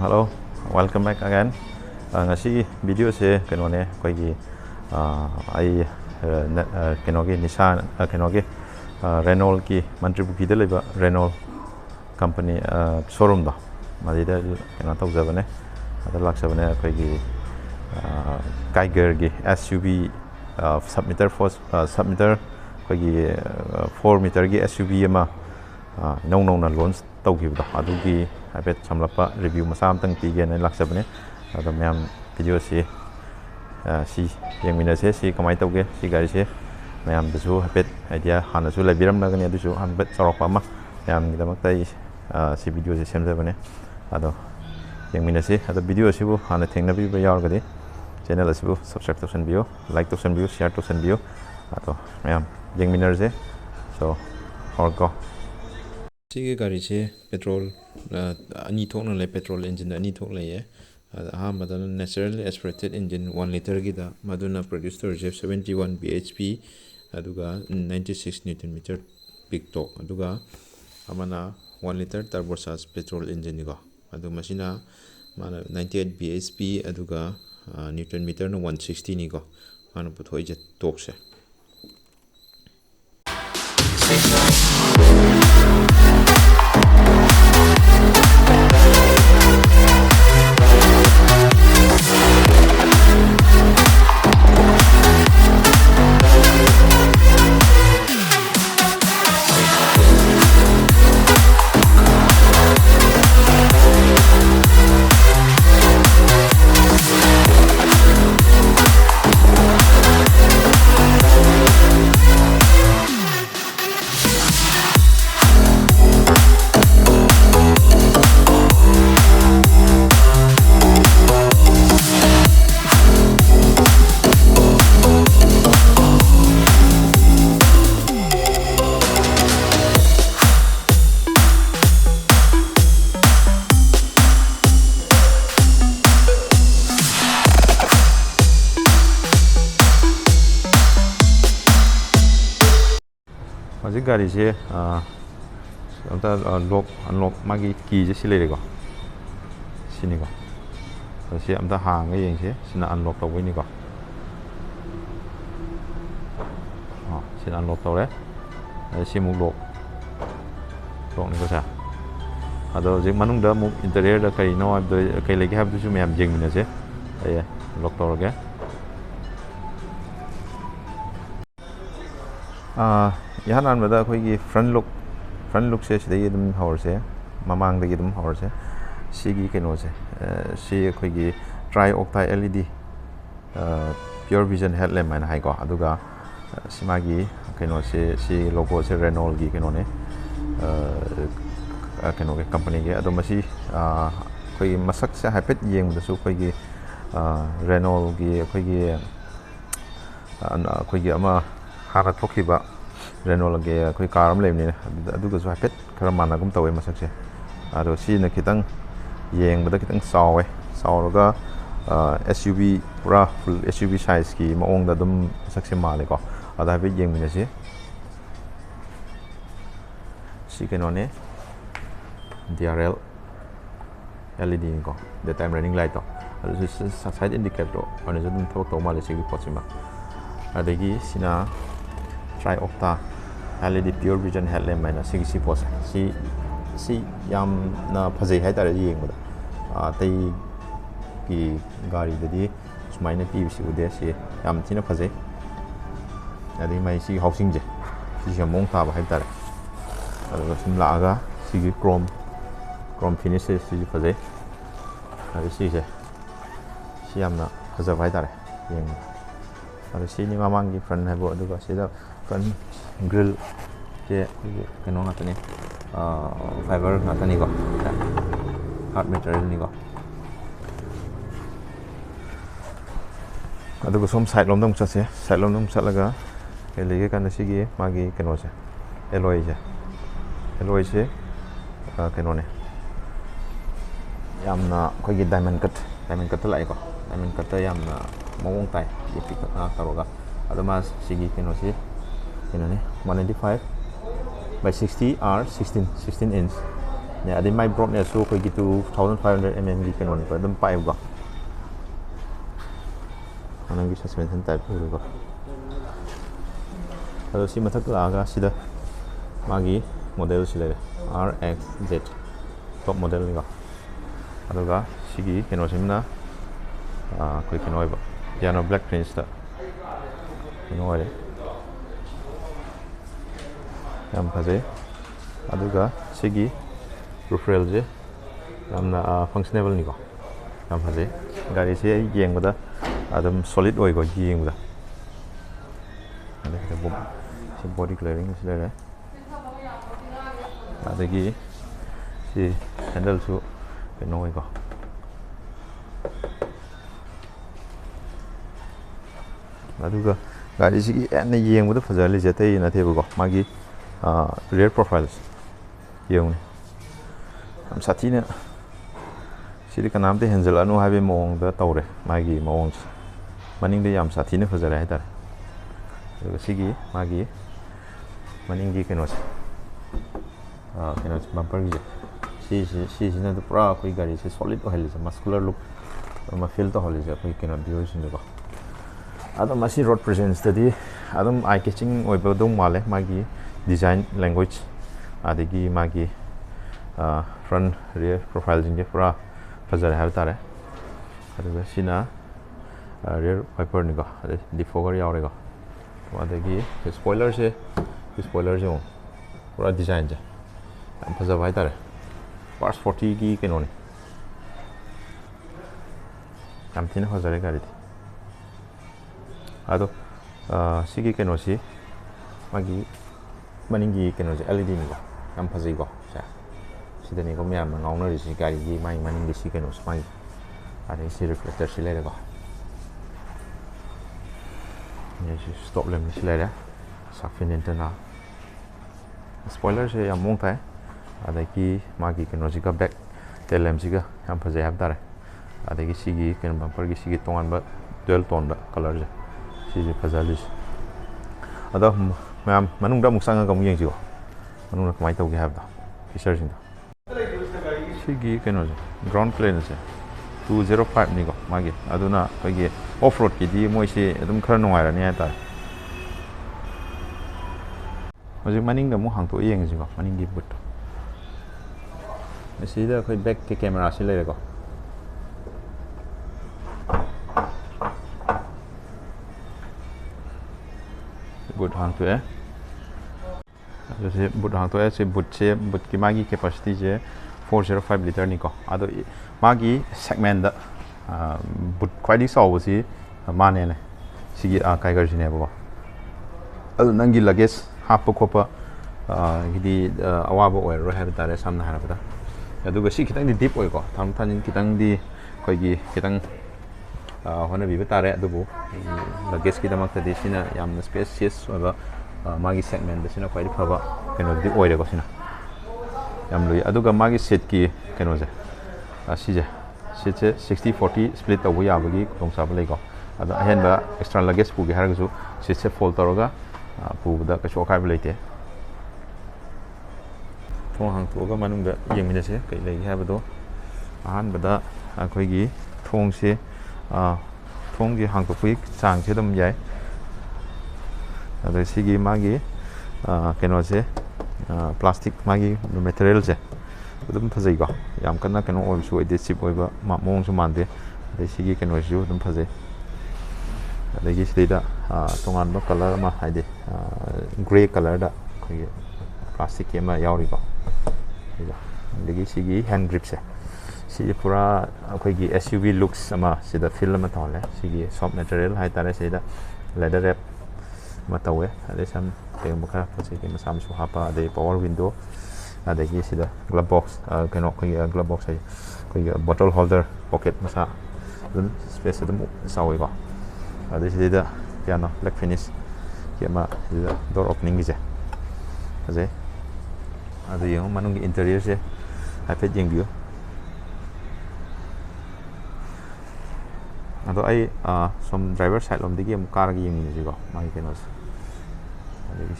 Hello, welcome back again. Ngasi video se kenone koigi ai kenogi Nissan kenogi Renault ki Manipurida leba Renault company showroom da madida kena tau jabane ada laksabane koigi Kiger gi SUV submitter koigi 4 meter gi SUV ma nong na launch taukhibda adugi habet samlapa review masam tang pige na laksabane ado myam video si si yengmina se si kamai tauge si gari se myam dasu habet idea hana su labiram na gani adusu habet sorokpa ma myam ni damak tai si video se semjabane ado yengmina se ado video si bu hana thengna bi yaar gadi channel asibu subscribe to sen bio like to sen bio share to sen bio ado myam yengmina se so or go Sige gari se petrol ani thokna le petrol engine ani thok le ye aha madana naturally aspirated engine 1 liter gi da maduna produce to 71 bhp aduga 96 newton meter peak torque aduga amana 1 liter turbocharged petrol engine go adu machine mana 98 bhp aduga newton meter no 160 ni go mana puthoi je torque se Masih gari se kita unlock magi key je sile ko sini ko si amta hang ngai yeng se sina unlock tau ni ko sina unlock tau le si mu lock ni ko sa ado jeng manung da mu interior da kai no ab kai lagi hab du su me am jeng mina se ay lock tau ge यहाँ नानबदा अखोगी front look से सिदे यदम हौरसे ममांग दगी दम हौरसे सिगी केनो से सि अखोगी ट्राई ऑक्टाई LED pure vision headlamp माने हाइको अदुगा सिमागी केनो से सि लोगो से रेनॉल्ट गी केनो ने केनो के कंपनी के अदो मसी अखोगी मसक से हाइपेट येंगदसु अखोगी रेनॉल्ट गी अखोगी अमा हाना थोखिबा Renault ge koi car am lem ni adu ga zwa pet khara mana gum tawe masak se ado si na kitang yeng bada kitang saw ga SUV pura full SUV size ki maong da dum sak se male ko ada be yeng ni se si ke no ne DRL LED ko daytime running light to adu side indicator ane dum thok to male se gi pochima adegi sina Try Octa LED Pure Vision Headlamp maina si pose si yam na phajai hai tare yeng bada tai ki gari dadi sumaina pi si ude si yam thina phajai adi mai si housing je si jamong ta ba hai tare ado sim la ga si chrome finish si phajai adi si je si yam na phajai hai tare yeng ado si ni mamang gi front hai bo aduga si da front grill je keno ngatani fiber ngatani ko hard material ni ko aduga som side lom dong chase side lom dong chalaga elege kan sigi magi keno se alloy se keno ne yamna khoi gi diamond cut lai ko diamond cut yamna mawong tai ye pick taroga adama sigi keno se keno ne 195 by 60 R 16 inch เนี่ยอันนี้ไม่บล็อกเนี่ยสู้คุยกี่ตัว2,500 mm กี่กันนี่ก็ต้องไปบ่อันนั้นก็ suspension type เลยก็แล้วสิมาทักลากาสิเดมากี้โมเดลสิเลย RXZ top modelนี่ก็แล้วก็สิกี้กันว่าสิมนะคุยกันว่าบ่piano black prince 다กันว่าเลยям 파제 아두가 시기 루프렐제 얌나 펑셔너블 니고 얌 파제 가리 세 이행보다 아좀 솔리드 오이고 이행보다 근데 뭐 보디 클리어링 실래 아데기 시 핸들수 노이고 아두가 가리 시기 애네 이행보다 파자리 제테 이나 테보고 마기 rear profiles yung am sathi ne sidi ka naam te henzal anu habe mong da tawre magi mong maning de yam sathi ne phajara hai tar sigi magi maning gi kenos kenos bumper gi si ne to pura koi gari se solid holi muscular look ma feel to holi ja koi kenos dio sin ko adam masi road presence tadi adam eye catching oi ba dong male magi design language adigi magi front rear profile jinge pura fazar hai tare aduga sina rear wiper ni go defogger yaw re go adigi spoiler se pura design ja am fazar hai tare pars 40 gi kenoni am tin fazar gari ado sigi kenosi magi maningi kenosi LED ni go am phazai go sa sida ni go myam ngaung na ri gari gi mai maningi si kenos mai ade si reflector si le go ni si stop lem si le sa fin interna spoiler se am mong thai ade ki magi kenosi ka back tail lamp si ga am phazai hab dare ade ki si gi ken bumper gi si gi tongan ba dual tone da color je si fazalis ada मैम मनुंग मुक्सांग कम येंग जिगो मनुंग कमाई तौगे हाबदा feature सिंग सिगी केनो जे ग्राउंड क्लियरेंस से 205 निगो मागे अदुना खगे ऑफ रोड की दी मोइसे एकदम खर नुंगायरानि हाता हजि मनिंग द मु हांगतो येंग जिगो मनिंग गी बुट मसिदा खय बैक के कैमरा से लेरेगो बुट हांगतो है जैसे बुट हांगतो है से बुट की मागी कैपेसिटी जे 405 लीटर निको आदो मागी सेगमेंट द बुट क्वाइडी सौबसी माने ने सिगी काइगर सिने बो अल नंगी लगेज हाप खोप गिदी अवाबो ओय रो है तारे सामना हारबदा अदुगा सि खितंग दि डीप ओयको थाम थानिन खितंग दि खयगी खितंग होना भी बता रहे अदुबो लगेज की दमक तदि सिना याम स्पेसियस ओबा मागी सेगमेंट सिना क्वाइडी फबा केनो दि ओइरे को सिना याम लुई अदुगा मागी सेट की केनो जे सिजे सेट से 60-40 स्प्लिट तबो याबगी खोंगसाब लेको अदा अहेनबा एक्स्ट्रा लगेज पुगे हारगसु सेट से फोल्ड तरोगा पुबदा कछो खाइब लेते थों हांगतोगा मनुंगदा येंमिनसे कै लेgi हाबदो अहानबदा अखोइगी थोंसे थोंगी हांगतोपि चांगसे दम याय अदो सिगी मागी केनोसे प्लास्टिक मागी मटेरियल से दम फजै को याम कन्ना केनो ओइसु ओइदे चिप ओइबा मोंगसु मानदे अदे सिगी केनोसु दम फजै अदगी सिदा तोंगान बा कलर मा हाइदे ग्रे कलर दा खय प्लास्टिक के मा यावरि को अदगी सिगी हैंड ग्रिप से सी पूरा अखोगी SUV लुक्स अमा सिदा फिल मा तौले सिगी सॉफ्ट मटेरियल हाइ तारे सिदा लेदर रैप मा तौवे अदे सम पेंग बखा फसे के मसाम सु हापा अदे पावर विंडो अदगी सिदा ग्लब बॉक्स केनो खय ग्लब बॉक्स है खय बोतल होल्डर पॉकेट मसा दन स्पेस दम सावे को अदे सिदा पियानो ब्लैक फिनिश के मा सिदा डोर ओपनिंग गिजे अजे अदे यंग मनुंग इंटीरियर से हाइफेट यंग अदो आई सम ड्राइवर साइड लोमदिगी अम कार गी यंग जिगो माइ केनोस अदगी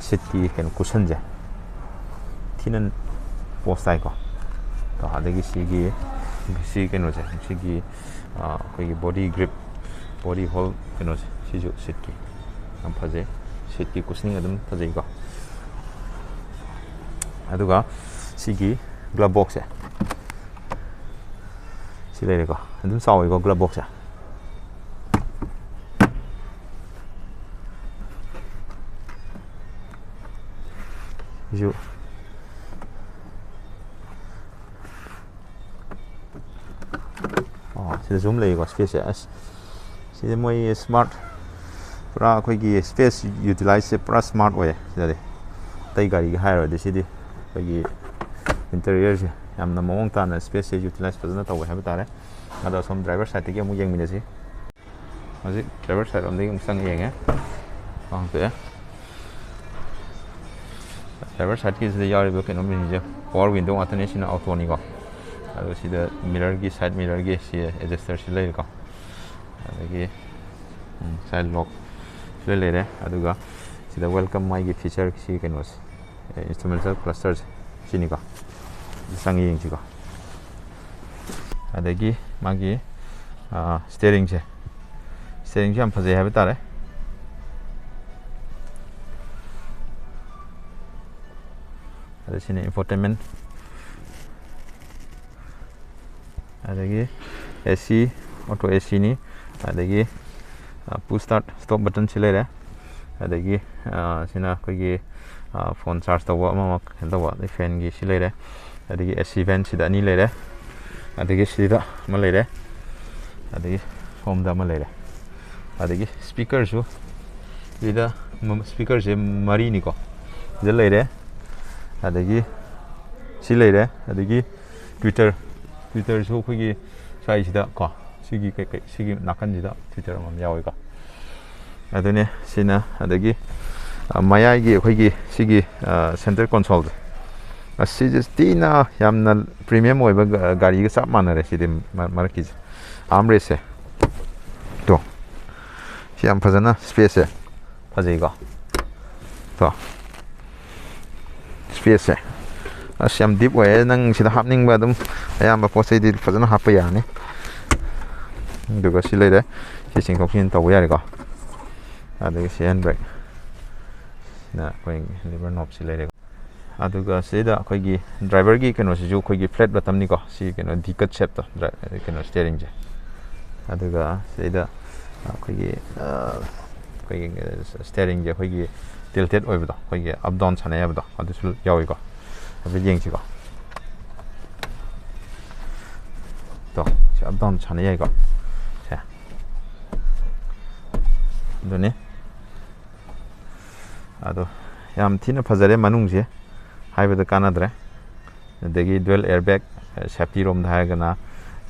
सीट की केन कुशन जे थिनन post taiko to adagi sigi keno je sigi koi body grip body hold keno je siju seat ki am phaje seat ki cushioning adum phajai ko aduga sigi glove box si lei ko adum sawi ko glove box 주 sida zoom lei ko space sida moi smart pura khoi gi space utilize pura smart way sida de tai gari gi hire de sidi khoi gi interior je yamna mong ta na space utilize fazana taw ha ba tare ada som driver side ge mu yeng mi si haji driver side om de um sang yeng te driver side ki sida yari ba keno mi je power window atane sina auto ni ko ado sida mirror gi side mirror gi si adjuster si lei ko adagi side lock si lei re aduga sida welcome my gi feature si keno instrumental clusters sini ko sang yeng si ko adagi magi steering je am phajai ha ba tare ada sini infotainment adagi AC auto AC ni adagi push start stop button chile re adagi sina koi gi phone charge tawa ma tawa de fan gi chile re adagi AC vent sida ni le re adagi sida ma le re adagi home da ma le re adagi speaker ju ida speaker je mari ni ko je le re adagi si lei re adagi twitter so khoi gi sai sida ko sigi sigi nakan jida twitter am yawi ko adune sina adagi mayai gi khoi gi sigi center console asiji tina yamna premium oi ba gari gi sap manare sidi marki armrest to si am phajana space phajai ko to space asyam deep way nang sida hapning ba dum ayamba posai di fazana hapa ya ne duga silai de si sing kopin taw ya ko adu si handbrake na koi lever knob silai de aduga sida koi gi driver gi keno si ju koi gi flat bottom ni ko si keno dikat shape to keno steering je aduga sida koi gi steering je koi gi tilted oi ba koi gi up down chane ya ba adu sul yawi ko abi yeng chi ko to up down chane ya ko cha done ado yam thina phajare manung je haibada kanadre degi dual airbag safety room da gana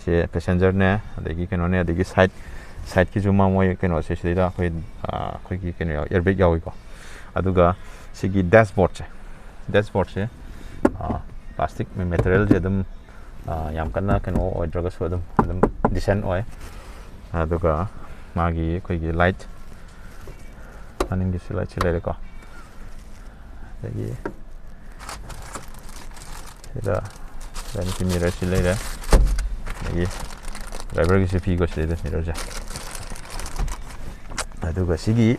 se passenger ne degi keno ne degi side ki juma moi keno se sida khoi ki keno airbag yawi ko aduga sigi dashboard se plastic material je dum yam kana keno oidraga so dum decent oi aduga magi khoi gi light running gi light chile ko degi sida dan ki mirror chile re degi driver gi sepi ko chile mirror ja aduga sigi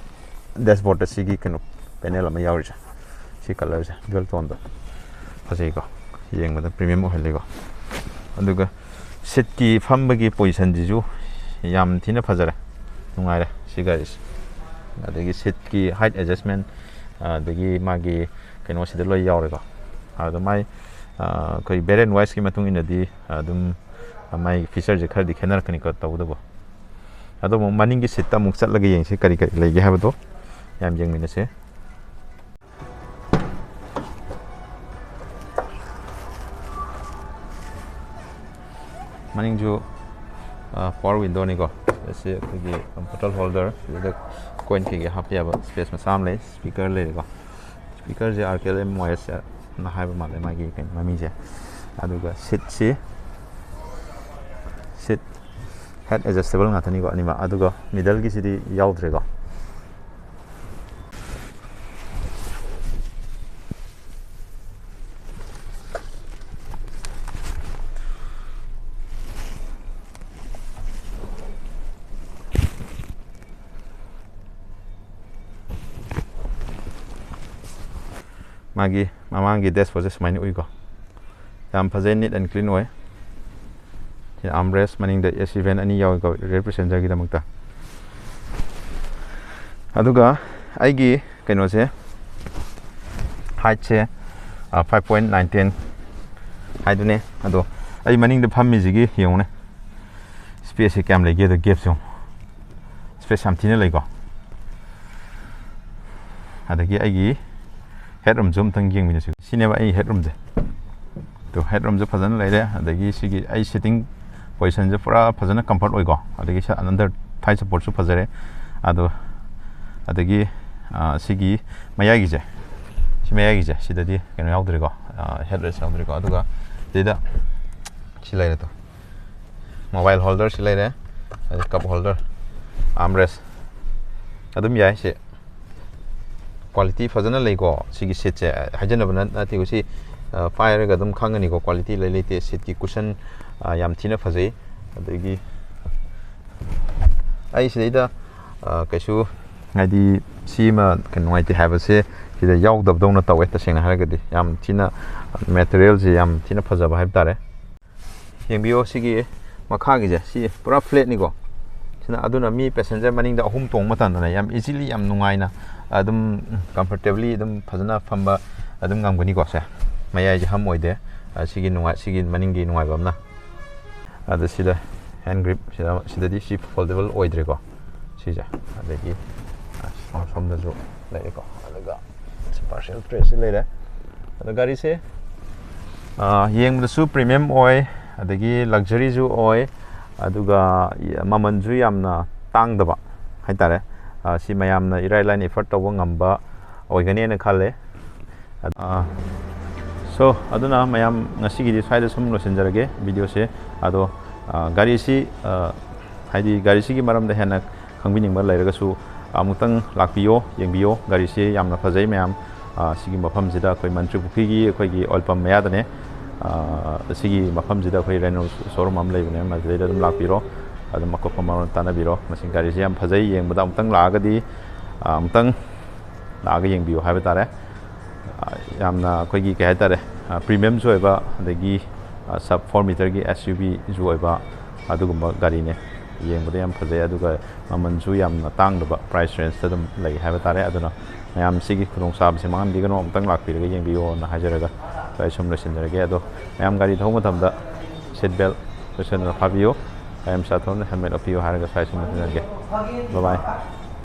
dashboard sigi keno panel ma yawi ja si color ja dual tone da phajai ko yeng ma premium ohele ko aduga seat ki phambagi position ji ju yam thina phajare nungai re siga is adagi seat ki height adjustment adagi magi keno sida loi yaure ko adu mai koi bearing wise ki matung ina di adum mai feature je khar di khenar kani ko taw do adu mo maning gi seat ta muk chat lagi yeng se kari legi ha do yam jeng min se maning ju power window ni ko se ki bottle holder the coin ki hap ya space ma sam le speaker le ko speaker je RKLM OS na ha ba ma le ma gi kan ma mi je aduga seat head adjustable nga thani ko anima aduga middle gi sidi yaudre ko मागी ममांगी dashboard से सुमाइने उइको याम फजै neat and clean ओए armrest मनिंग the AC when अनि यावको rare passenger की दमकता अदुगा आइगी कइनो से height से 5.19 हाइदुने अदो आई मनिंग the फम्मी जिगी योने space से cam लेगे द गैप से स्पेस हमथिने लेको अदगी आइगी हेडरूम जुम तंग गेंग मिने सिनेबा आई हेडरूम दे तो हेडरूम जो फजन लेरे अदगी सिगी आई सिटिंग पोजीशन जो पूरा फजन कंफर्ट ओइगो अदगी सा अंदर थाई सपोर्ट सु फजरे अदो अदगी सिगी मयागी जे सिमयागी जे सिददी केनो याउद्रिगो हेडरेस्ट याउद्रिगो अदुगा देदा सिलाइरे तो मोबाइल होल्डर सिलाइरे कप होल्डर आर्मरेस्ट अदुम याइ से क्वालिटी फजन लेको सिगी सीट से हाइजनबना नाति उसी पायरगा दम खांगनी को क्वालिटी ले लेते सीट की कुशन याम थिना फजै अदगी आई सिदा कैसु हाइदी सीमा कनवाइते हाबसे सिदा याउदब दौना तवे तसेंना हारगदि याम थिना मटेरियल जे याम थिना फजबा हाइब तारे येंबियो सिगी मखागी जे सी पूरा फ्लैट निको सिना अदुना मी पैसेंजर मनिंग दा अहुम तोंग मतन याम इजीली याम नुंगाइना अदुम कंफर्टेबली अदुम फजना फंबा अदुम गामगनी को से मयाइ हम ओइदे सिगी नुंगा सिगी मनिंगी नुंगाइबमना अद सिदा हैंड ग्रिप सिदा सिदादी सी फोल्डेबल ओइद्रे को सिजा अदगी सोमदा जो लेरे को अदगा पार्शियल ट्रेस लेरे अद गाड़ी से येंगदसु प्रीमियम ओइ अदगी लग्जरी जु ओइ अदुगा ममन जु यामना तांगदबा हाइतारे सी मयामना इराइ लाइन एफर्ट तौबा ngamba ओइगनेना खाले सो अदुना मयाम ngasiगी साइड सम लोसिनजरगे वीडियो से अदो गाड़ी सी हाइदी गाड़ी सी की मरम द हेना खंबिनिंग लेरगसु अमुतंग लाखपियो येंबियो गाड़ी से यामना फजै मयाम सिगी मफम जिदा कोई मंत्री पुखिगी कोई ऑलपम मयादने सिगी मफम जिदा कोई रेनो शोरूम हम लेबने मजलेदा दम लाखपिरो अदम मकोप मरन तानाबिरो मसिं गाड़ी से याम फजै येंबदा अमुतंग लागदी अमुतंग लाग येंबियो हाबे तारे यामना कोई के हाइतारे प्रीमियम जो एबा अदगी सब 4 मीटर की एसयूवी जो एबा अदुगुम्बा गाड़ी ने येंबदा याम फजै अदुगा ममन जु यामना तांगदबा प्राइस रेंज तदम लै हाबे तारे अदुना मयाम सिगी खुदोंग साब से मांगम दिगनो अमुतंग लाखपिरगे येंबियो ना हाजरगा साइ सम लसिनजरगे अदो मयाम गाड़ी थौ मतमदा सीट बेल्ट फैशन फाबियो I am Saturn, helmet of you, Harga size, bye bye.